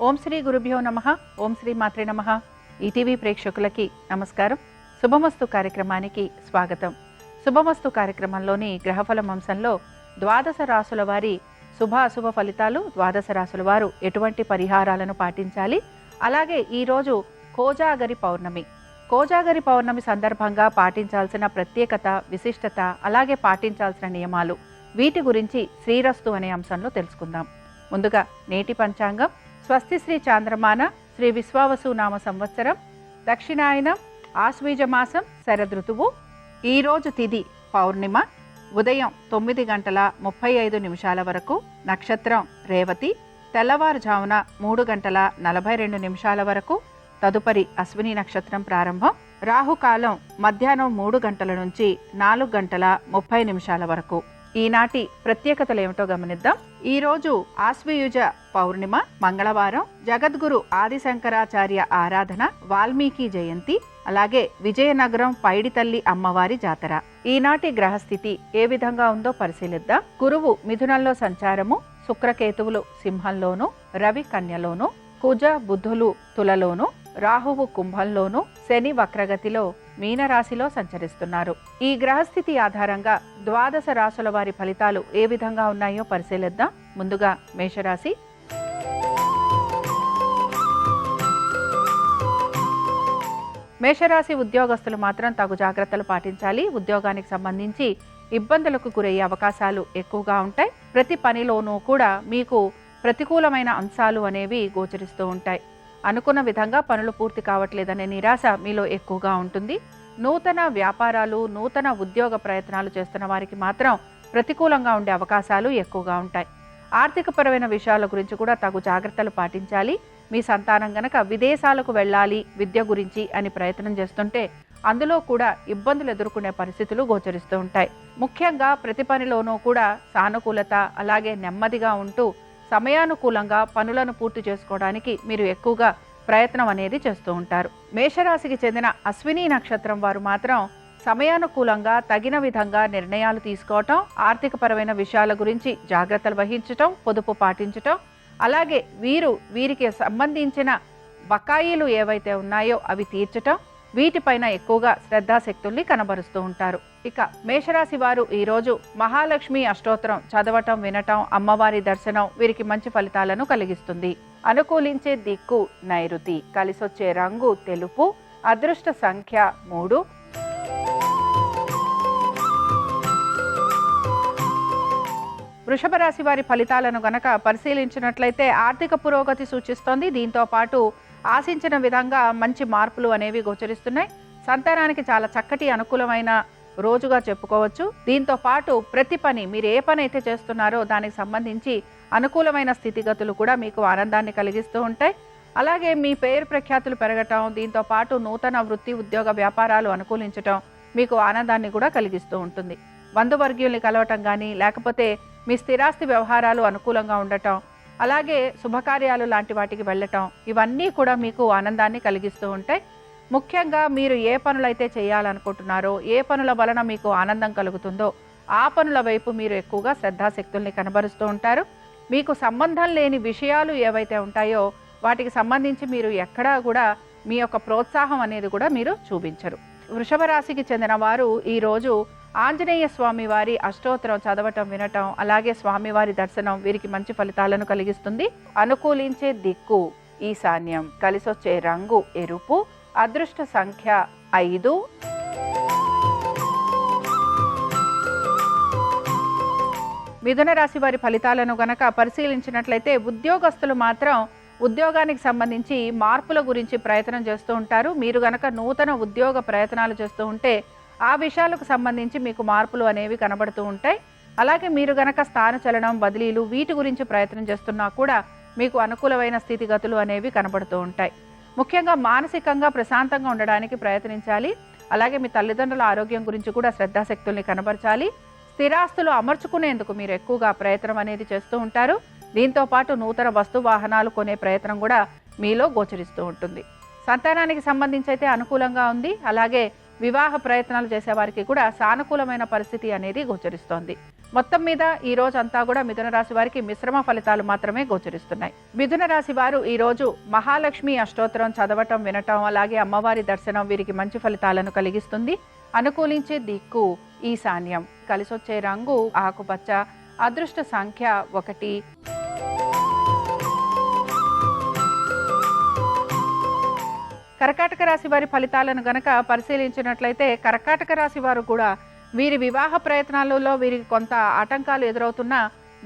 ఓం శ్రీ గురుభ్యో నమః. ఓం శ్రీ మాత్రే నమః. ఈటీవీ ప్రేక్షకులకి నమస్కారం. శుభమస్తు కార్యక్రమానికి స్వాగతం. శుభమస్తు కార్యక్రమంలోని గ్రహఫలం అంశంలో ద్వాదశ రాశుల వారి శుభ అశుభ ఫలితాలు, ద్వాదశ రాశుల వారు ఎటువంటి పరిహారాలను పాటించాలి, అలాగే ఈరోజు కోజాగరి పౌర్ణమి. కోజాగరి పౌర్ణమి సందర్భంగా పాటించాల్సిన ప్రత్యేకత, విశిష్టత, అలాగే పాటించాల్సిన నియమాలు, వీటి గురించి శ్రీరస్తు అనే అంశంలో తెలుసుకుందాం. ముందుగా నేటి పంచాంగం. స్వస్తి శ్రీ చాంద్రమాన శ్రీ విశ్వావసు నామ సంవత్సరం, దక్షిణాయనం, ఆశ్వీజ మాసం, శరదృతువు. ఈరోజు తిథి పౌర్ణిమ, ఉదయం 9:35 వరకు, నక్షత్రం రేవతి, తెల్లవారుజామున 3:42 వరకు, తదుపరి అశ్విని నక్షత్రం ప్రారంభం. రాహుకాలం మధ్యాహ్నం 3 గంటల నుంచి 4:30 వరకు. ఈనాటి ప్రత్యేకతలు ఏమిటో గమనిద్దాం. ఈరోజు ఆశ్వయుజ పౌర్ణిమ, మంగళవారం, జగద్గురు ఆదిశంకరాచార్య ఆరాధన, వాల్మీకి జయంతి, అలాగే విజయనగరం పైడితల్లి అమ్మవారి జాతర. ఈనాటి గ్రహస్థితి ఏ విధంగా ఉందో పరిశీలిద్దాం. గురువు మిథునంలో సంచారము, శుక్రకేతువులు సింహంలోను, రవి కన్యలోను, కుజ బుధులు తులలోను, రాహువు కుంభంలోను, శని వక్రగతిలో మీనరాశిలో సంచరిస్తున్నారు. ఈ గ్రహస్థితి ఆధారంగా ద్వాదశ రాశుల వారి ఫలితాలు ఏ విధంగా ఉన్నాయో పరిశీలిద్దాం. ముందుగా మేషరాశి. మేషరాశి ఉద్యోగస్తులు మాత్రం తగు జాగ్రత్తలు పాటించాలి. ఉద్యోగానికి సంబంధించి ఇబ్బందులకు గురయ్యే అవకాశాలు ఎక్కువగా ఉంటాయి. ప్రతి పనిలోనూ కూడా మీకు ప్రతికూలమైన అంశాలు అనేవి గోచరిస్తూ ఉంటాయి. అనుకున్న విధంగా పనులు పూర్తి కావట్లేదనే నిరాశ మీలో ఎక్కువగా ఉంటుంది. నూతన వ్యాపారాలు, నూతన ఉద్యోగ ప్రయత్నాలు చేస్తున్న వారికి మాత్రం ప్రతికూలంగా ఉండే అవకాశాలు ఎక్కువగా ఉంటాయి. ఆర్థికపరమైన విషయాల గురించి కూడా తగు జాగ్రత్తలు పాటించాలి. మీ సంతానం గనక విదేశాలకు వెళ్ళాలి విద్య గురించి అని ప్రయత్నం చేస్తుంటే అందులో కూడా ఇబ్బందులు ఎదుర్కొనే పరిస్థితులు గోచరిస్తూ ఉంటాయి. ముఖ్యంగా ప్రతి పనిలోనూ కూడా సానుకూలత, అలాగే నెమ్మదిగా ఉంటూ సమయానుకూలంగా పనులను పూర్తి చేసుకోవడానికి మీరు ఎక్కువగా ప్రయత్నం అనేది చేస్తూ ఉంటారు. మేషరాశికి చెందిన అశ్విని నక్షత్రం వారు మాత్రం సమయానుకూలంగా తగిన విధంగా నిర్ణయాలు తీసుకోవటం, ఆర్థికపరమైన విషయాల గురించి జాగ్రత్తలు వహించటం, పొదుపు పాటించటం, అలాగే వీరికి సంబంధించిన బకాయిలు ఏవైతే ఉన్నాయో అవి తీర్చటం, వీటిపైన ఎక్కువగా శ్రద్ధాశక్తుల్ని కనబరుస్తూ ఉంటారు. ఇక మేషరాశి వారు ఈరోజు మహాలక్ష్మి అష్టోత్తరం చదవటం, వినటం, అమ్మవారి దర్శనం వీరికి మంచి ఫలితాలను కలిగిస్తుంది. అనుకూలించే దిక్కు నైరుతి, కలిసొచ్చే రంగు తెలుపు, అదృష్ట సంఖ్య 3. వృషభ రాశి వారి ఫలితాలను గనక పరిశీలించినట్లయితే ఆర్థిక పురోగతి సూచిస్తోంది. దీంతో పాటు ఆశించిన విధంగా మంచి మార్పులు అనేవి గోచరిస్తున్నాయి. సంతానానికి చాలా చక్కటి అనుకూలమైన రోజుగా చెప్పుకోవచ్చు. దీంతో పాటు ప్రతి పని, మీరు ఏ పని అయితే చేస్తున్నారో దానికి సంబంధించి అనుకూలమైన స్థితిగతులు కూడా మీకు ఆనందాన్ని కలిగిస్తూ ఉంటాయి. అలాగే మీ పేరు ప్రఖ్యాతులు పెరగటం, దీంతో పాటు నూతన వృత్తి, ఉద్యోగ, వ్యాపారాలు అనుకూలించటం మీకు ఆనందాన్ని కూడా కలిగిస్తూ ఉంటుంది. బంధువర్గీయుల్ని కలవటం కానీ, లేకపోతే మీ స్థిరాస్తి వ్యవహారాలు అనుకూలంగా ఉండటం, అలాగే శుభకార్యాలు లాంటి వాటికి వెళ్ళటం, ఇవన్నీ కూడా మీకు ఆనందాన్ని కలిగిస్తూ ఉంటాయి. ముఖ్యంగా మీరు ఏ పనులైతే చేయాలనుకుంటున్నారో, ఏ పనుల వలన మీకు ఆనందం కలుగుతుందో ఆ పనుల వైపు మీరు ఎక్కువగా శ్రద్ధాశక్తుల్ని కనబరుస్తూ ఉంటారు. మీకు సంబంధం లేని విషయాలు ఏవైతే ఉంటాయో వాటికి సంబంధించి మీరు ఎక్కడా కూడా మీ యొక్క ప్రోత్సాహం అనేది కూడా మీరు చూపించరు. వృషభ రాశికి చెందిన వారు ఈరోజు ఆంజనేయ స్వామి వారి అష్టోత్తరం చదవటం, వినటం, అలాగే స్వామివారి దర్శనం వీరికి మంచి ఫలితాలను కలిగిస్తుంది. అనుకూలించే దిక్కు ఈశాన్యం, కలిసొచ్చే రంగు ఎరుపు, అదృష్ట సంఖ్య 5. మిథున రాశి వారి ఫలితాలను గనక పరిశీలించినట్లయితే ఉద్యోగస్తులు మాత్రం ఉద్యోగానికి సంబంధించి మార్పుల గురించి ప్రయత్నం చేస్తూ ఉంటారు. మీరు గనక నూతన ఉద్యోగ ప్రయత్నాలు చేస్తూ ఉంటే ఆ విషయాలకు సంబంధించి మీకు మార్పులు అనేవి కనబడుతూ ఉంటాయి. అలాగే మీరు గనక స్థానచలనం, బదిలీలు వీటి గురించి ప్రయత్నం చేస్తున్నా కూడా మీకు అనుకూలమైన స్థితిగతులు అనేవి కనబడుతూ ఉంటాయి. ముఖ్యంగా మానసికంగా ప్రశాంతంగా ఉండడానికి ప్రయత్నించాలి. అలాగే మీ తల్లిదండ్రుల ఆరోగ్యం గురించి కూడా శ్రద్ధాశక్తుల్ని కనబరచాలి. స్థిరాస్తులు అమర్చుకునేందుకు మీరు ఎక్కువగా ప్రయత్నం అనేది చేస్తూ ఉంటారు. దీంతో పాటు నూతన వస్తు వాహనాలు కొనే ప్రయత్నం కూడా మీలో గోచరిస్తూ ఉంటుంది. సంతానానికి సంబంధించి అయితే అనుకూలంగా ఉంది. అలాగే వివాహ ప్రయత్నాలు చేసేవారికి కూడా సానుకూలమైన పరిస్థితి అనేది గోచరిస్తోంది. మొత్తం మీద ఈ రోజంతా కూడా మిథున రాశి వారికి మిశ్రమ ఫలితాలు మాత్రమే గోచరిస్తున్నాయి. మిథున రాశి వారు ఈ రోజు మహాలక్ష్మి అష్టోత్తరం చదవటం, వినటం, అలాగే అమ్మవారి దర్శనం వీరికి మంచి ఫలితాలను కలిగిస్తుంది. అనుకూలించే దిక్కు ఈశాన్యం. కలిసొచ్చే రంగు ఆకుపచ్చ. అదృష్ట సంఖ్య 1. కర్కాటక రాశి వారి ఫలితాలను గనక పరిశీలించినట్లయితే కర్కాటక రాశి వారు కూడా వీరి వివాహ ప్రయత్నాలలో వీరికి కొంత ఆటంకాలు ఎదురవుతున్నా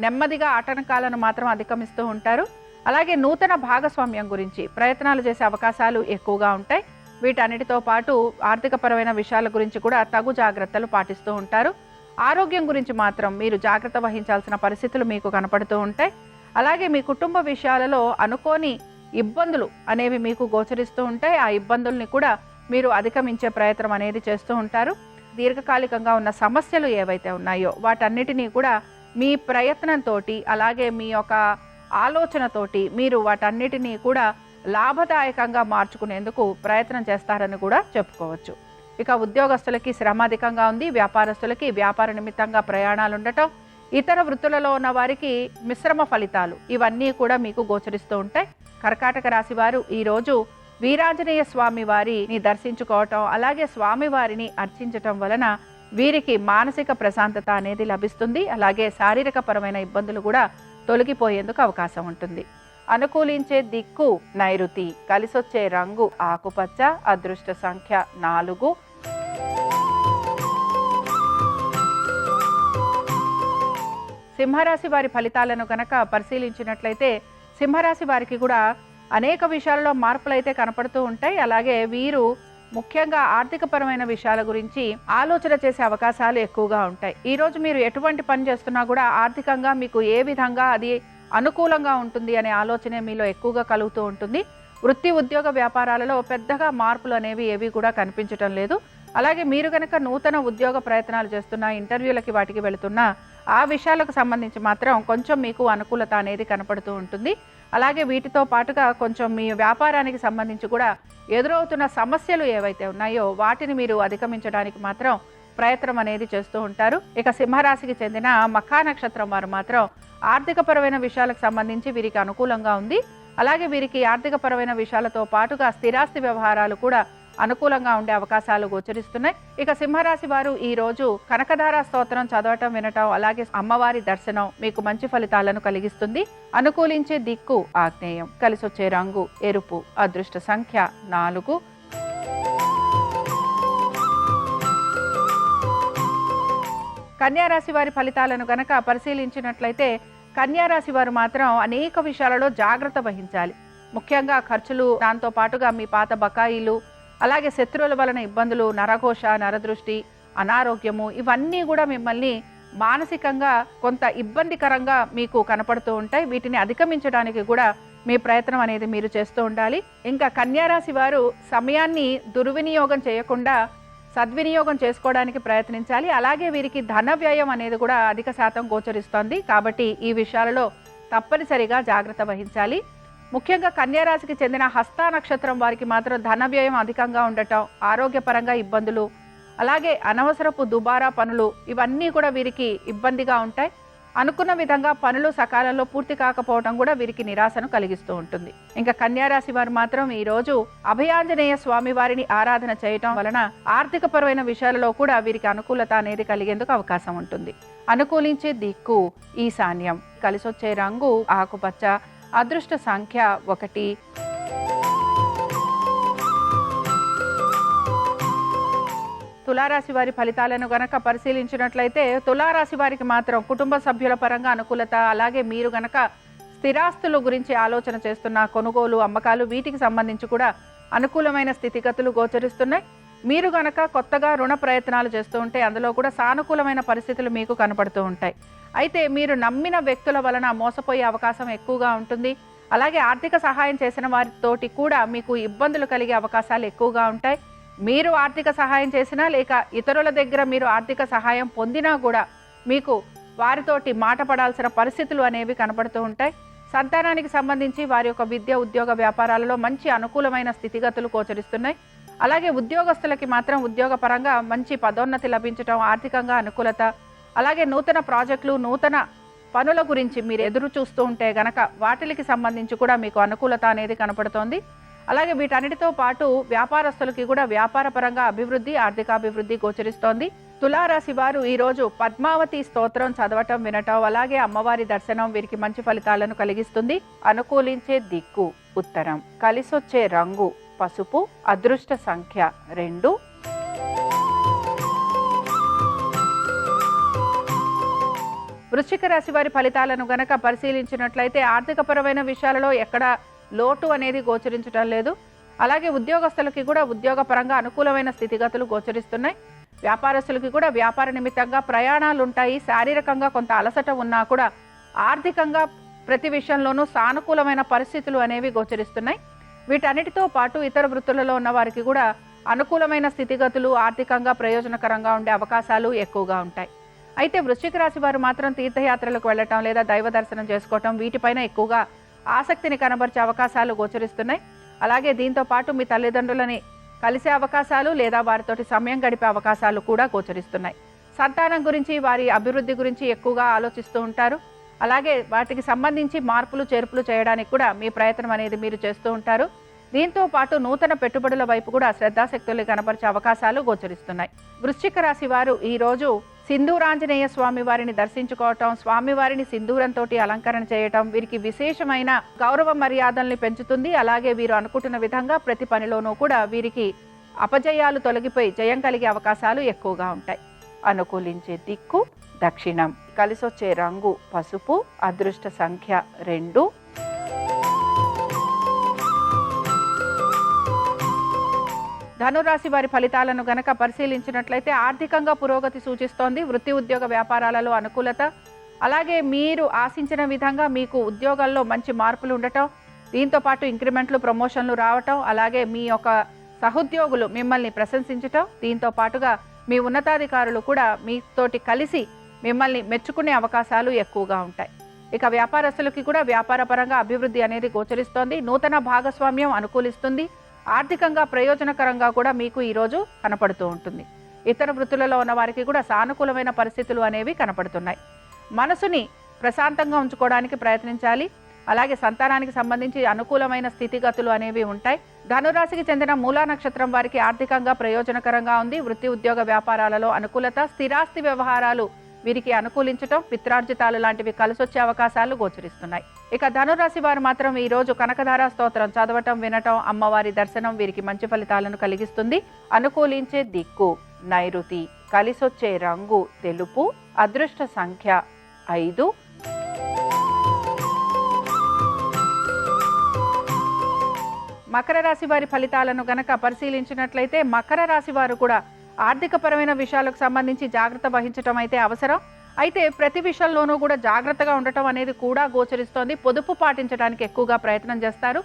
నెమ్మదిగా ఆటంకాలను మాత్రం అధిగమిస్తూ ఉంటారు. అలాగే నూతన భాగస్వామ్యం గురించి ప్రయత్నాలు చేసే అవకాశాలు ఎక్కువగా ఉంటాయి. వీటన్నిటితో పాటు ఆర్థికపరమైన విషయాల గురించి కూడా తగు జాగ్రత్తలు పాటిస్తూ ఉంటారు. ఆరోగ్యం గురించి మాత్రం మీరు జాగ్రత్త వహించాల్సిన పరిస్థితులు మీకు కనపడుతూ ఉంటాయి. అలాగే మీ కుటుంబ విషయాలలో అనుకోని ఇబ్బందులు అనేవి మీకు గోచరిస్తూ ఉంటాయి. ఆ ఇబ్బందుల్ని కూడా మీరు అధిగమించే ప్రయత్నం అనేది చేస్తూ ఉంటారు. దీర్ఘకాలికంగా ఉన్న సమస్యలు ఏవైతే ఉన్నాయో వాటన్నిటినీ కూడా మీ ప్రయత్నంతో అలాగే మీ యొక్క ఆలోచనతోటి మీరు వాటన్నిటినీ కూడా లాభదాయకంగా మార్చుకునేందుకు ప్రయత్నం చేస్తారని కూడా చెప్పుకోవచ్చు. ఇక ఉద్యోగస్తులకి శ్రమ అధికంగా ఉంది. వ్యాపారస్తులకి వ్యాపార నిమిత్తంగా ప్రయాణాలు ఉండటం, ఇతర వృత్తులలో ఉన్న వారికి మిశ్రమ ఫలితాలు ఇవన్నీ కూడా మీకు గోచరిస్తూ ఉంటాయి. కర్కాటక రాశి వారు ఈరోజు వీరాంజనేయ స్వామి వారిని దర్శించుకోవటం, అలాగే స్వామివారిని అర్చించటం వలన వీరికి మానసిక ప్రశాంతత అనేది లభిస్తుంది. అలాగే శారీరక పరమైన ఇబ్బందులు కూడా తొలగిపోయేందుకు అవకాశం ఉంటుంది. అనుకూలించే దిక్కు నైరుతి. కలిసొచ్చే రంగు ఆకుపచ్చ. అదృష్ట సంఖ్య 4. సింహరాశి వారి ఫలితాలను కనుక పరిశీలించినట్లయితే సింహరాశి వారికి కూడా అనేక విషయాలలో మార్పులు అయితే కనపడుతూ ఉంటాయి. అలాగే వీరు ముఖ్యంగా ఆర్థికపరమైన విషయాల గురించి ఆలోచన చేసే అవకాశాలు ఎక్కువగా ఉంటాయి. ఈరోజు మీరు ఎటువంటి పని చేస్తున్నా కూడా ఆర్థికంగా మీకు ఏ విధంగా అది అనుకూలంగా ఉంటుంది అనే ఆలోచనే మీలో ఎక్కువగా కలుగుతూ ఉంటుంది. వృత్తి ఉద్యోగ వ్యాపారాలలో పెద్దగా మార్పులు అనేవి ఏవి కూడా కనిపించటం లేదు. అలాగే మీరు కనుక నూతన ఉద్యోగ ప్రయత్నాలు చేస్తున్నా, ఇంటర్వ్యూలకి వాటికి వెళుతున్నా ఆ విషయాలకు సంబంధించి మాత్రం కొంచెం మీకు అనుకూలత అనేది కనపడుతూ ఉంటుంది. అలాగే వీటితో పాటుగా కొంచెం మీ వ్యాపారానికి సంబంధించి కూడా ఎదురవుతున్న సమస్యలు ఏవైతే ఉన్నాయో వాటిని మీరు అధిగమించడానికి మాత్రం ప్రయత్నం అనేది చేస్తూ ఉంటారు. ఇక సింహరాశికి చెందిన మఖా నక్షత్రం వారు మాత్రం ఆర్థికపరమైన విషయాలకు సంబంధించి వీరికి అనుకూలంగా ఉంది. అలాగే వీరికి ఆర్థికపరమైన విషయాలతో పాటుగా స్థిరాస్తి వ్యవహారాలు కూడా అనుకూలంగా ఉండే అవకాశాలు గోచరిస్తున్నాయి. ఇక సింహరాశి వారు ఈ రోజు కనకధార స్తోత్రం చదవటం, వినటం, అలాగే అమ్మవారి దర్శనం మీకు మంచి ఫలితాలను కలిగిస్తుంది. అనుకూలించే దిక్కు ఆగ్నేయం. కలిసొచ్చే రంగు ఎరుపు. అదృష్ట సంఖ్య 4. కన్యారాశి వారి ఫలితాలను గనక పరిశీలించినట్లయితే కన్యారాశి వారు మాత్రం అనేక విషయాలలో జాగ్రత్త వహించాలి. ముఖ్యంగా ఖర్చులు, దాంతో పాటుగా మీ పాత బకాయిలు, అలాగే శత్రువుల వలన ఇబ్బందులు, నరఘోష, నరదృష్టి, అనారోగ్యము ఇవన్నీ కూడా మిమ్మల్ని మానసికంగా కొంత ఇబ్బందికరంగా మీకు కనపడుతూ ఉంటాయి. వీటిని అధిగమించడానికి కూడా మీ ప్రయత్నం అనేది మీరు చేస్తూ ఉండాలి. ఇంకా కన్యారాశి వారు సమయాన్ని దుర్వినియోగం చేయకుండా సద్వినియోగం చేసుకోవడానికి ప్రయత్నించాలి. అలాగే వీరికి ధన వ్యయం అనేది కూడా అధిక శాతం గోచరిస్తోంది. కాబట్టి ఈ విషయాలలో తప్పనిసరిగా జాగ్రత్త వహించాలి. ముఖ్యంగా కన్యారాశికి చెందిన హస్త నక్షత్రం వారికి మాత్రం ధన వ్యయం అధికంగా ఉండటం, ఆరోగ్యపరంగా ఇబ్బందులు, అలాగే అనవసరపు దుబారా పనులు ఇవన్నీ కూడా వీరికి ఇబ్బందిగా ఉంటాయి. అనుకున్న విధంగా పనులు సకాలంలో పూర్తి కాకపోవడం కూడా వీరికి నిరాశను కలిగిస్తూ ఉంటుంది. ఇంకా కన్యారాశి వారు మాత్రం ఈరోజు అభయాంజనేయ స్వామి వారిని ఆరాధన చేయటం వలన ఆర్థికపరమైన విషయాలలో కూడా వీరికి అనుకూలత అనేది కలిగేందుకు అవకాశం ఉంటుంది. అనుకూలించే దిక్కు ఈశాన్యం. కలిసొచ్చే రంగు ఆకుపచ్చ. అదృష్ట సంఖ్య 1. తులారాశి వారి ఫలితాలను గనక పరిశీలించినట్లయితే తులారాశి వారికి మాత్రం కుటుంబ సభ్యుల పరంగా అనుకూలత, అలాగే మీరు గనక స్థిరాస్తుల గురించి ఆలోచన చేస్తున్న కొనుగోలు, అమ్మకాలు వీటికి సంబంధించి కూడా అనుకూలమైన స్థితిగతులు గోచరిస్తున్నాయి. మీరు గనక కొత్తగా రుణ ప్రయత్నాలు చేస్తూ ఉంటే అందులో కూడా సానుకూలమైన పరిస్థితులు మీకు కనపడుతూ ఉంటాయి. అయితే మీరు నమ్మిన వ్యక్తుల వలన మోసపోయే అవకాశం ఎక్కువగా ఉంటుంది. అలాగే ఆర్థిక సహాయం చేసిన వారితోటి కూడా మీకు ఇబ్బందులు కలిగే అవకాశాలు ఎక్కువగా ఉంటాయి. మీరు ఆర్థిక సహాయం చేసినా లేక ఇతరుల దగ్గర మీరు ఆర్థిక సహాయం పొందినా కూడా మీకు వారితోటి మాట పడాల్సిన పరిస్థితులు అనేవి కనపడుతూ ఉంటాయి. సంతానానికి సంబంధించి వారి యొక్క విద్య, ఉద్యోగ వ్యాపారాలలో మంచి అనుకూలమైన స్థితిగతులు గోచరిస్తున్నాయి. అలాగే ఉద్యోగస్తులకి మాత్రం ఉద్యోగపరంగా మంచి పదోన్నతి లభించటం, ఆర్థికంగా అనుకూలత, అలాగే నూతన ప్రాజెక్టులు, నూతన పనుల గురించి మీరు ఎదురు చూస్తూ ఉంటే గనక వాటికి సంబంధించి కూడా మీకు అనుకూలత అనేది కనపడుతోంది. అలాగే వీటన్నిటితో పాటు వ్యాపారస్తులకి కూడా వ్యాపారపరంగా అభివృద్ధి, ఆర్థికాభివృద్ధి గోచరిస్తోంది. తులారాశి వారు ఈరోజు పద్మావతి స్తోత్రం చదవటం, వినటం, అలాగే అమ్మవారి దర్శనం వీరికి మంచి ఫలితాలను కలిగిస్తుంది. అనుకూలించే దిక్కు ఉత్తరం, కలిసొచ్చే రంగు పసుపు, అదృష్ట సంఖ్య 2. వృశ్చిక రాశి వారి ఫలితాలను గనక పరిశీలించినట్లయితే ఆర్థికపరమైన విషయాలలో ఎక్కడ లోటు అనేది గోచరించడం లేదు. అలాగే ఉద్యోగస్తులకి కూడా ఉద్యోగపరంగా అనుకూలమైన స్థితిగతులు గోచరిస్తున్నాయి. వ్యాపారస్తులకి కూడా వ్యాపార నిమిత్తంగా ప్రయాణాలు ఉంటాయి. శారీరకంగా కొంత అలసట ఉన్నా కూడా ఆర్థికంగా ప్రతి విషయంలోనూ సానుకూలమైన పరిస్థితులు అనేవి గోచరిస్తున్నాయి. వీటన్నిటితో పాటు ఇతర వృత్తులలో ఉన్న వారికి కూడా అనుకూలమైన స్థితిగతులు, ఆర్థికంగా ప్రయోజనకరంగా ఉండే అవకాశాలు ఎక్కువగా ఉంటాయి. అయితే వృశ్చిక రాశి వారు మాత్రం తీర్థయాత్రలకు వెళ్ళటం లేదా దైవ దర్శనం చేసుకోవటం వీటిపైన ఎక్కువగా ఆసక్తిని కనబరిచే అవకాశాలు గోచరిస్తున్నాయి. అలాగే దీంతో పాటు మీ తల్లిదండ్రులని కలిసే అవకాశాలు లేదా వారితోటి సమయం గడిపే అవకాశాలు కూడా గోచరిస్తున్నాయి. సంతానం గురించి, వారి అభివృద్ధి గురించి ఎక్కువగా ఆలోచిస్తూ ఉంటారు. అలాగే వాటికి సంబంధించి మార్పులు చేర్పులు చేయడానికి కూడా మీ ప్రయత్నం అనేది మీరు చేస్తూ ఉంటారు. దీంతో పాటు నూతన పెట్టుబడుల వైపు కూడా శ్రద్ధాశక్తులు కనబరిచే అవకాశాలు గోచరిస్తున్నాయి. వృశ్చిక రాశి వారు ఈరోజు సింధూరాంజనేయ స్వామి వారిని దర్శించుకోవటం, స్వామివారిని సింధూరంతో అలంకరణ చేయటం వీరికి విశేషమైన గౌరవ మర్యాదల్ని పెంచుతుంది. అలాగే వీరు అనుకుంటున్న విధంగా ప్రతి పనిలోనూ కూడా వీరికి అపజయాలు తొలగిపోయి జయం కలిగే అవకాశాలు ఎక్కువగా ఉంటాయి. అనుకూలించే దిక్కు దక్షిణం, కలిసొచ్చే రంగు పసుపు, అదృష్ట సంఖ్య 2. ధనురాశి వారి ఫలితాలను గనక పరిశీలించినట్లయితే ఆర్థికంగా పురోగతి సూచిస్తోంది. వృత్తి ఉద్యోగ వ్యాపారాలలో అనుకూలత, అలాగే మీరు ఆశించిన విధంగా మీకు ఉద్యోగాల్లో మంచి మార్పులు ఉండటం, దీంతో పాటు ఇంక్రిమెంట్లు, ప్రమోషన్లు రావటం, అలాగే మీ యొక్క సహోద్యోగులు మిమ్మల్ని ప్రశంసించటం, దీంతో పాటుగా మీ ఉన్నతాధికారులు కూడా మీతోటి కలిసి మిమ్మల్ని మెచ్చుకునే అవకాశాలు ఎక్కువగా ఉంటాయి. ఇక వ్యాపారస్తులకి కూడా వ్యాపారపరంగా అభివృద్ధి అనేది గోచరిస్తోంది. నూతన భాగస్వామ్యం అనుకూలిస్తుంది. ఆర్థికంగా ప్రయోజనకరంగా కూడా మీకు ఈరోజు కనపడుతూ ఉంటుంది. ఇతర వృత్తులలో ఉన్న వారికి కూడా సానుకూలమైన పరిస్థితులు అనేవి కనపడుతున్నాయి. మనసుని ప్రశాంతంగా ఉంచుకోవడానికి ప్రయత్నించాలి. అలాగే సంతానానికి సంబంధించి అనుకూలమైన స్థితిగతులు అనేవి ఉంటాయి. ధనురాశికి చెందిన మూలా నక్షత్రం వారికి ఆర్థికంగా ప్రయోజనకరంగా ఉంది. వృత్తి ఉద్యోగ వ్యాపారాలలో అనుకూలత, స్థిరాస్తి వ్యవహారాలు వీరికి అనుకూలించటం, పిత్రార్జితాలు లాంటివి కలిసొచ్చే అవకాశాలు గోచరిస్తున్నాయి. ఇక ధనురాశి వారు మాత్రం ఈరోజు కనకధార స్తోత్రం చదవటం, వినటం, అమ్మవారి దర్శనం వీరికి మంచి ఫలితాలను కలిగిస్తుంది. అనుకూలించే దిక్కు నైరుతి, కలిసొచ్చే రంగు తెలుపు, అదృష్ట సంఖ్య 5. మకర రాశి వారి ఫలితాలను గనక పరిశీలించినట్లయితే మకర రాశి వారు కూడా ఆర్థికపరమైన విషయాలకు సంబంధించి జాగ్రత్త వహించడం అయితే అవసరం. అయితే ప్రతి విషయంలోనూ కూడా జాగ్రత్తగా ఉండటం అనేది కూడా గోచరిస్తోంది. పొదుపు పాటించడానికి ఎక్కువగా ప్రయత్నం చేస్తారు.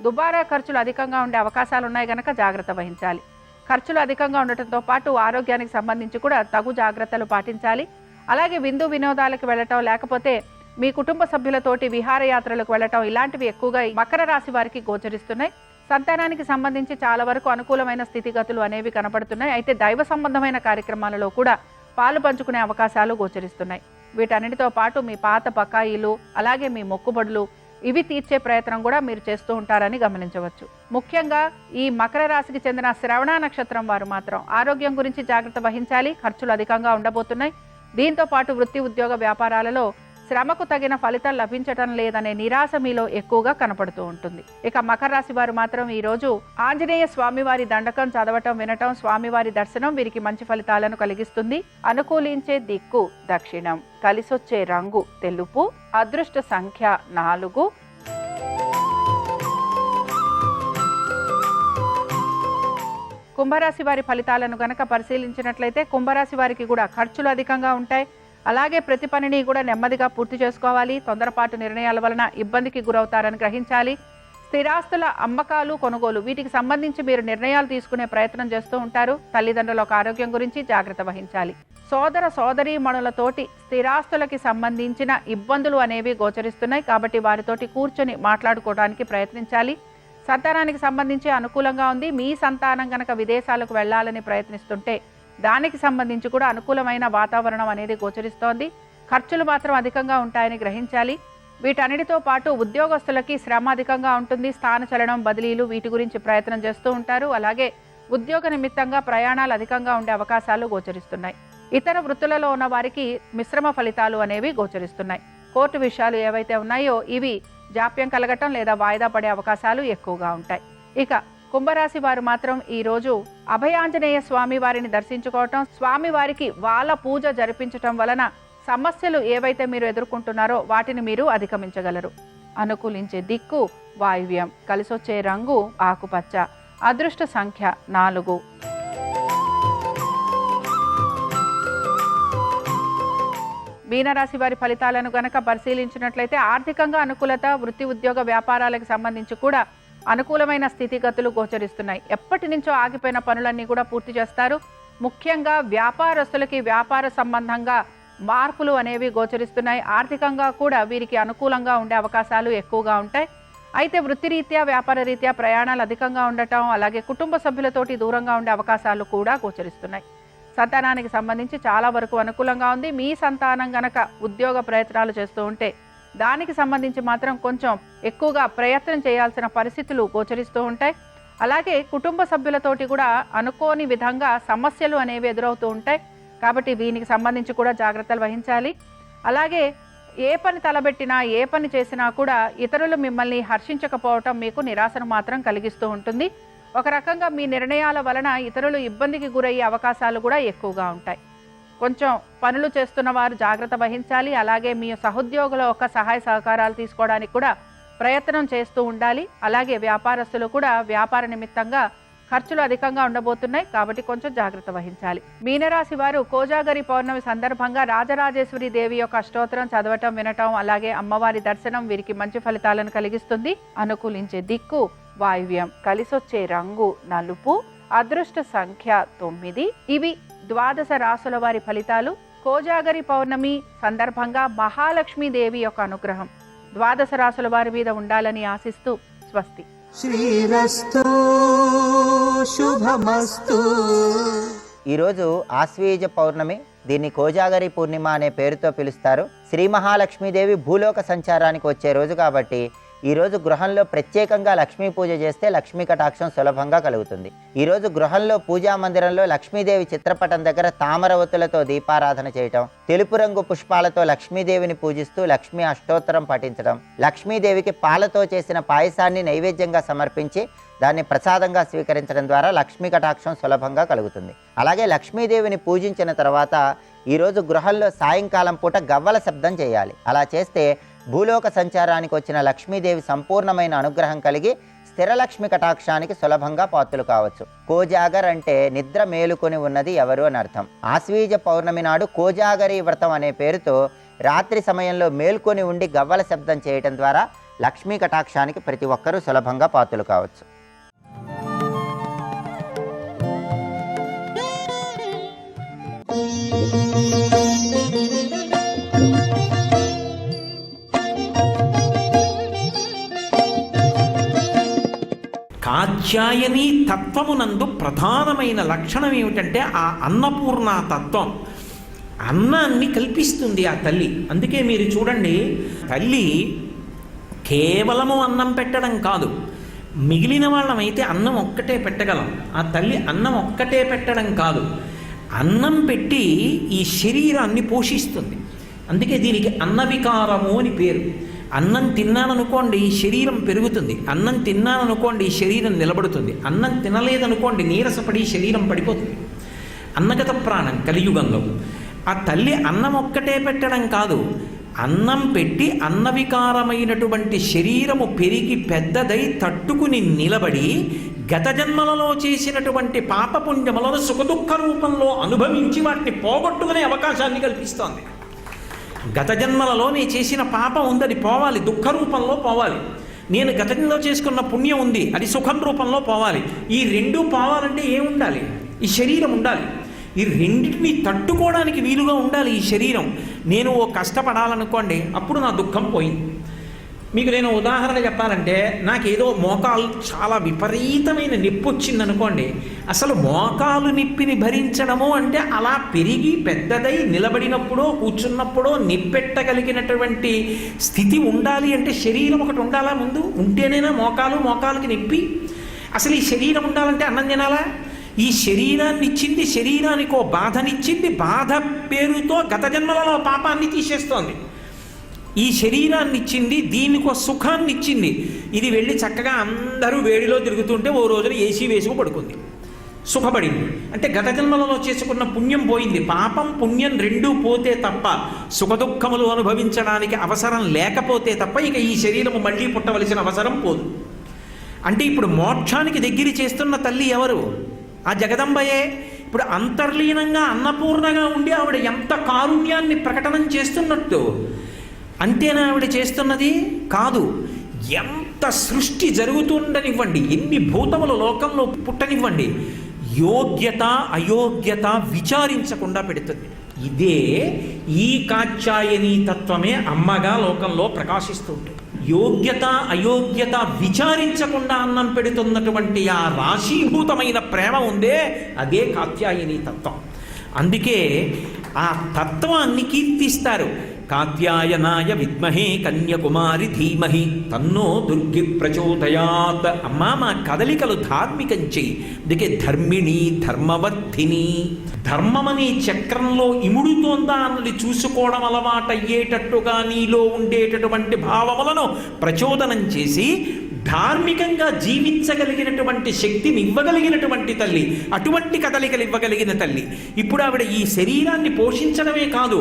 దుబారా ఖర్చులు అధికంగా ఉండే అవకాశాలు ఉన్నాయి కనుక జాగ్రత్త వహించాలి. ఖర్చులు అధికంగా ఉండటంతో పాటు ఆరోగ్యానికి సంబంధించి కూడా తగు జాగ్రత్తలు పాటించాలి. అలాగే విందు వినోదాలకు వెళ్ళటం, లేకపోతే మీ కుటుంబ సభ్యులతోటి విహారయాత్రలకు వెళ్ళటం ఇలాంటివి ఎక్కువగా మకర రాశి వారికి గోచరిస్తున్నాయి. సంతానానికి సంబంధించి చాలా వరకు అనుకూలమైన స్థితిగతులు అనేవి కనపడుతున్నాయి. అయితే దైవ సంబంధమైన కార్యక్రమాలలో కూడా పాలు పంచుకునే అవకాశాలు గోచరిస్తున్నాయి. వీటన్నిటితో పాటు మీ పాత బకాయిలు, అలాగే మీ మొక్కుబడులు ఇవి తీర్చే ప్రయత్నం కూడా మీరు చేస్తూ ఉంటారని గమనించవచ్చు. ముఖ్యంగా ఈ మకర రాశికి చెందిన శ్రవణ నక్షత్రం వారు మాత్రం ఆరోగ్యం గురించి జాగ్రత్త వహించాలి. ఖర్చులు అధికంగా ఉండబోతున్నాయి. దీంతో పాటు వృత్తి ఉద్యోగ వ్యాపారాలలో శ్రమకు తగిన ఫలితం లభించటం లేదనే నిరాశ మీలో ఎక్కువగా కనపడుతూ ఉంటుంది. ఇక మకర రాశి వారు మాత్రం ఈరోజు ఆంజనేయ స్వామివారి దండకం చదవటం, వినటం, స్వామివారి దర్శనం వీరికి మంచి ఫలితాలను కలిగిస్తుంది. అనుకూలించే దిక్కు దక్షిణం, కలిసొచ్చే రంగు తెలుపు, అదృష్ట సంఖ్య 4. కుంభరాశి వారి ఫలితాలను గనక పరిశీలించినట్లయితే కుంభరాశి వారికి కూడా ఖర్చులు అధికంగా ఉంటాయి. అలాగే ప్రతి పనిని కూడా నెమ్మదిగా పూర్తి చేసుకోవాలి. తొందరపాటు నిర్ణయాల వలన ఇబ్బందికి గురవుతారని గ్రహించాలి. స్థిరాస్తుల అమ్మకాలు, కొనుగోలు వీటికి సంబంధించి మీరు నిర్ణయాలు తీసుకునే ప్రయత్నం చేస్తూ ఉంటారు. తల్లిదండ్రుల ఆరోగ్యం గురించి జాగ్రత్త వహించాలి. సోదర సోదరీమణులతోటి స్థిరాస్తులకి సంబంధించిన ఇబ్బందులు అనేవి గోచరిస్తున్నాయి. కాబట్టి వారితోటి కూర్చొని మాట్లాడుకోవడానికి ప్రయత్నించాలి. సంతానానికి సంబంధించి అనుకూలంగా ఉంది. మీ సంతానం కనుక విదేశాలకు వెళ్ళాలని ప్రయత్నిస్తుంటే దానికి సంబంధించి కూడా అనుకూలమైన వాతావరణం అనేది గోచరిస్తోంది. ఖర్చులు మాత్రం అధికంగా ఉంటాయని గ్రహించాలి. వీటన్నిటితో పాటు ఉద్యోగస్తులకి శ్రమ అధికంగా ఉంటుంది. స్థానచలనం, బదిలీలు వీటి గురించి ప్రయత్నం చేస్తూ ఉంటారు. అలాగే ఉద్యోగ నిమిత్తంగా ప్రయాణాలు అధికంగా ఉండే అవకాశాలు గోచరిస్తున్నాయి. ఇతర వృత్తులలో ఉన్న వారికి మిశ్రమ ఫలితాలు అనేవి గోచరిస్తున్నాయి. కోర్టు విషయాలు ఏవైతే ఉన్నాయో ఇవి జాప్యం కలగటం లేదా వాయిదా పడే అవకాశాలు ఎక్కువగా ఉంటాయి. ఇక కుంభరాశి వారు మాత్రం ఈరోజు అభయాంజనేయ స్వామి వారిని దర్శించుకోవటం, స్వామివారికి వాళ్ళ పూజ జరిపించటం వలన సమస్యలు ఏవైతే మీరు ఎదుర్కొంటున్నారో వాటిని మీరు అధిగమించగలరు. అనుకూలించే దిక్కు వాయువ్యం, కలిసొచ్చే రంగు ఆకుపచ్చ, అదృష్ట సంఖ్య 4. మీనరాశి వారి ఫలితాలను గనక పరిశీలించినట్లయితే ఆర్థికంగా అనుకూలత, వృత్తి ఉద్యోగ వ్యాపారాలకు సంబంధించి కూడా అనుకూలమైన స్థితిగతులు గోచరిస్తున్నాయి. ఎప్పటి నుంచో ఆగిపోయిన పనులన్నీ కూడా పూర్తి చేస్తారు. ముఖ్యంగా వ్యాపారస్తులకి వ్యాపార సంబంధంగా మార్పులు అనేవి గోచరిస్తున్నాయి. ఆర్థికంగా కూడా వీరికి అనుకూలంగా ఉండే అవకాశాలు ఎక్కువగా ఉంటాయి. అయితే వృత్తిరీత్యా, వ్యాపార రీత్యా ప్రయాణాలు అధికంగా ఉండటం, అలాగే కుటుంబ సభ్యులతోటి దూరంగా ఉండే అవకాశాలు కూడా గోచరిస్తున్నాయి. సంతానానికి సంబంధించి చాలా వరకు అనుకూలంగా ఉంది. మీ సంతానం గనక ఉద్యోగ ప్రయత్నాలు చేస్తూ ఉంటే దానికి సంబంధించి మాత్రం కొంచెం ఎక్కువగా ప్రయత్నం చేయాల్సిన పరిస్థితులు గోచరిస్తూ ఉంటాయి. అలాగే కుటుంబ సభ్యులతోటి కూడా అనుకోని విధంగా సమస్యలు అనేవి ఎదురవుతూ ఉంటాయి. కాబట్టి దీనికి సంబంధించి కూడా జాగ్రత్తలు వహించాలి. అలాగే ఏ పని తలబెట్టినా, ఏ పని చేసినా కూడా ఇతరులు మిమ్మల్ని హర్షించకపోవటం మీకు నిరాశను మాత్రం కలిగిస్తూ ఉంటుంది. ఒక రకంగా మీ నిర్ణయాల వలన ఇతరులు ఇబ్బందికి గురయ్యే అవకాశాలు కూడా ఎక్కువగా ఉంటాయి. కొంచెం పనులు చేస్తున్న వారు జాగ్రత్త వహించాలి. అలాగే మీ సహోద్యోగుల యొక్క సహాయ సహకారాలు తీసుకోవడానికి కూడా ప్రయత్నం చేస్తూ ఉండాలి. అలాగే వ్యాపారస్తులు కూడా వ్యాపార నిమిత్తంగా ఖర్చులు అధికంగా ఉండబోతున్నాయి కాబట్టి కొంచెం జాగ్రత్త వహించాలి. మీనరాశి వారు కోజాగరి పౌర్ణమి సందర్భంగా రాజరాజేశ్వరి దేవి యొక్క అష్టోత్తరం చదవటం, వినటం, అలాగే అమ్మవారి దర్శనం వీరికి మంచి ఫలితాలను కలిగిస్తుంది. అనుకూలించే దిక్కు వాయువ్యం, కలిసొచ్చే రంగు నలుపు, అదృష్ట సంఖ్య 9. ఇవి 12 రాసుల వారి ఫలితాలు. కోజాగరి పౌర్ణమి సందర్భంగా మహాలక్ష్మీదేవి యొక్క అనుగ్రహం 12 రాసుల వారి మీద ఉండాలని ఆశిస్తూ స్వస్తి. శ్రీరస్తు శుభమస్తు. ఈరోజు ఆశ్వీజ పౌర్ణమి, దీన్ని కోజాగరి పూర్ణిమ అనే పేరుతో పిలుస్తారు. శ్రీ మహాలక్ష్మీదేవి భూలోక సంచారానికి వచ్చే రోజు కాబట్టి ఈరోజు గృహంలో ప్రత్యేకంగా లక్ష్మీ పూజ చేస్తే లక్ష్మీ కటాక్షం సులభంగా కలుగుతుంది. ఈరోజు గృహంలో పూజా మందిరంలో లక్ష్మీదేవి చిత్రపటం దగ్గర తామరవత్తులతో దీపారాధన చేయటం, తెలుపు రంగు పుష్పాలతో లక్ష్మీదేవిని పూజిస్తూ లక్ష్మీ అష్టోత్తరం పఠించడం, లక్ష్మీదేవికి పాలతో చేసిన పాయసాన్ని నైవేద్యంగా సమర్పించి దాన్ని ప్రసాదంగా స్వీకరించడం ద్వారా లక్ష్మీ కటాక్షం సులభంగా కలుగుతుంది. అలాగే లక్ష్మీదేవిని పూజించిన తర్వాత ఈరోజు గృహంలో సాయంకాలం పూట గవ్వల శబ్దం చేయాలి. అలా చేస్తే భూలోక సంచారానికి వచ్చిన లక్ష్మీదేవి సంపూర్ణమైన అనుగ్రహం కలిగి స్థిరలక్ష్మి కటాక్షానికి సులభంగా పాత్రలు కావచ్చు. కోజాగర్ అంటే నిద్ర మేలుకొని ఉన్నది ఎవరు అని అర్థం. ఆశ్వీజ పౌర్ణమి నాడు కోజాగరి వ్రతం అనే పేరుతో రాత్రి సమయంలో మేల్కొని ఉండి గవ్వల శబ్దం చేయటం ద్వారా లక్ష్మీ కటాక్షానికి ప్రతి ఒక్కరూ సులభంగా పాత్రలు కావచ్చు. కాత్యాయని తత్వమునందు ప్రధానమైన లక్షణం ఏమిటంటే ఆ అన్నపూర్ణ తత్వం. అన్నాన్ని కల్పిస్తుంది ఆ తల్లి. అందుకే మీరు చూడండి, తల్లి కేవలము అన్నం పెట్టడం కాదు, మిగిలిన వాళ్ళమైతే అన్నం ఒక్కటే పెట్టగలం. ఆ తల్లి అన్నం ఒక్కటే పెట్టడం కాదు, అన్నం పెట్టి ఈ శరీరాన్ని పోషిస్తుంది. అందుకే దీనికి అన్నవికారము అని పేరు. అన్నం తిన్నాననుకోండి శరీరం పెరుగుతుంది, అన్నం తిన్నాననుకోండి శరీరం నిలబడుతుంది, అన్నం తినలేదనుకోండి నీరసపడి శరీరం పడిపోతుంది. అన్నగత ప్రాణం కలియుగంలో. ఆ తల్లి అన్నం ఒక్కటే పెట్టడం కాదు, అన్నం పెట్టి అన్నవికారమైనటువంటి శరీరము పెరిగి పెద్దదై తట్టుకుని నిలబడి గత జన్మలలో చేసినటువంటి పాపపుణ్యములను సుఖదుఖ రూపంలో అనుభవించి వాటిని పోగొట్టుకునే అవకాశాన్ని కల్పిస్తోంది. గత జన్మలలో నేను చేసిన పాపం ఉంది, అది పోవాలి, దుఃఖ రూపంలో పోవాలి. నేను గత జన్మలో చేసుకున్న పుణ్యం ఉంది, అది సుఖం రూపంలో పోవాలి. ఈ రెండూ పోవాలంటే ఏముండాలి? ఈ శరీరం ఉండాలి. ఈ రెండింటిని తట్టుకోవడానికి వీలుగా ఉండాలి ఈ శరీరం. నేను ఓ కష్టపడాలనుకోండి, అప్పుడు నా దుఃఖం పోయింది. మీకు నేను ఉదాహరణ చెప్పాలంటే, నాకేదో మోకాలు చాలా విపరీతమైన నొప్పి వచ్చిందనుకోండి, అసలు మోకాలు నొప్పిని భరించడము అంటే అలా పెరిగి పెద్దదై నిలబడినప్పుడో కూర్చున్నప్పుడో నిప్పెట్టగలిగినటువంటి స్థితి ఉండాలి అంటే శరీరం ఒకటి ఉండాలా ముందు, ఉంటేనేనా మోకాలుకి నొప్పి. అసలు ఈ శరీరం ఉండాలంటే అన్నం తినాలా? ఈ శరీరాన్ని ఇచ్చింది, శరీరానికి ఓ బాధనిచ్చింది, బాధ పేరుతో గత జన్మలలో పాపాన్ని తీసేస్తోంది. ఈ శరీరాన్ని ఇచ్చింది, దీనికో సుఖాన్ని ఇచ్చింది. ఇది వెళ్ళి చక్కగా అందరూ వేడిలో తిరుగుతుంటే ఓ రోజున ఏసీ వేసుకు పడుకుంది, సుఖపడింది. అంటే గత జన్మలలో చేసుకున్న పుణ్యం పోయింది. పాపం పుణ్యం రెండూ పోతే తప్ప, సుఖదుఖములు అనుభవించడానికి అవసరం లేకపోతే తప్ప ఇక ఈ శరీరము మళ్ళీ పుట్టవలసిన అవసరం పోదు. అంటే ఇప్పుడు మోక్షానికి దగ్గర చేస్తున్న తల్లి ఎవరు? ఆ జగదంబయే. ఇప్పుడు అంతర్లీనంగా అన్నపూర్ణగా ఉండి ఆవిడ ఎంత కారుణ్యాన్ని ప్రకటనం చేస్తున్నట్టు. అంతేనా ఆవిడ చేస్తున్నది? కాదు. ఎంత సృష్టి జరుగుతుండనివ్వండి, ఎన్ని భూతములు లోకంలో పుట్టనివ్వండి, యోగ్యత అయోగ్యత విచారించకుండా పెడుతుంది. ఇదే ఈ కాత్యాయని తత్వమే అమ్మగా లోకంలో ప్రకాశిస్తూ ఉంటుంది. యోగ్యత అయోగ్యత విచారించకుండా అన్నం పెడుతున్నటువంటి ఆ రాశీభూతమైన ప్రేమ ఉందే, అదే కాత్యాయని తత్వం. అందుకే ఆ తత్వాన్ని కీర్తిస్తారు. కాత్యాయనాయ విద్మహే కన్యకుమారి ధీమహి తన్నో దుర్గి ప్రచోదయాత్. అమ్మా, మా కదలికలు ధార్మికం చెయ్యి. అందుకే ధర్మిణి ధర్మవర్ధిని. ధర్మమనే చక్రంలో ఇముడుతోందా అన్నది చూసుకోవడం అలవాటయ్యేటట్టుగా నీలో ఉండేటటువంటి భావములను ప్రచోదనం చేసి ధార్మికంగా జీవించగలిగినటువంటి శక్తిని ఇవ్వగలిగినటువంటి తల్లి, అటువంటి కదలికలు ఇవ్వగలిగిన తల్లి. ఇప్పుడు ఆవిడ ఈ శరీరాన్ని పోషించడమే కాదు,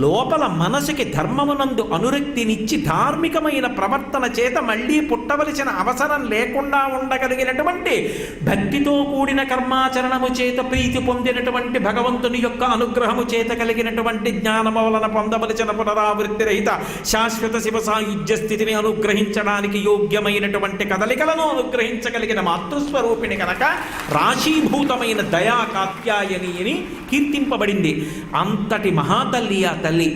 లోపల మనసుకి ధర్మమునందు అనురక్తినిచ్చి ధార్మికమైన ప్రవర్తన చేత మళ్ళీ పుట్టవలసిన అవసరం లేకుండా ఉండగలిగినటువంటి, భక్తితో కూడిన కర్మాచరణము చేత ప్రీతి పొందినటువంటి భగవంతుని యొక్క అనుగ్రహము చేత కలిగినటువంటి జ్ఞానము వలన పొందవలసిన పునరావృత్తి రహిత శాశ్వత శివ సాయుధ్య స్థితిని అనుగ్రహించడానికి యోగ్యమైనటువంటి కదలికలను అనుగ్రహించగలిగిన మాతృస్వరూపిణి కనుక రాశీభూతమైన దయా కాత్యాయని అని కీర్తింపబడింది. అంతటి మహాతల్లి ఆ తల్లి.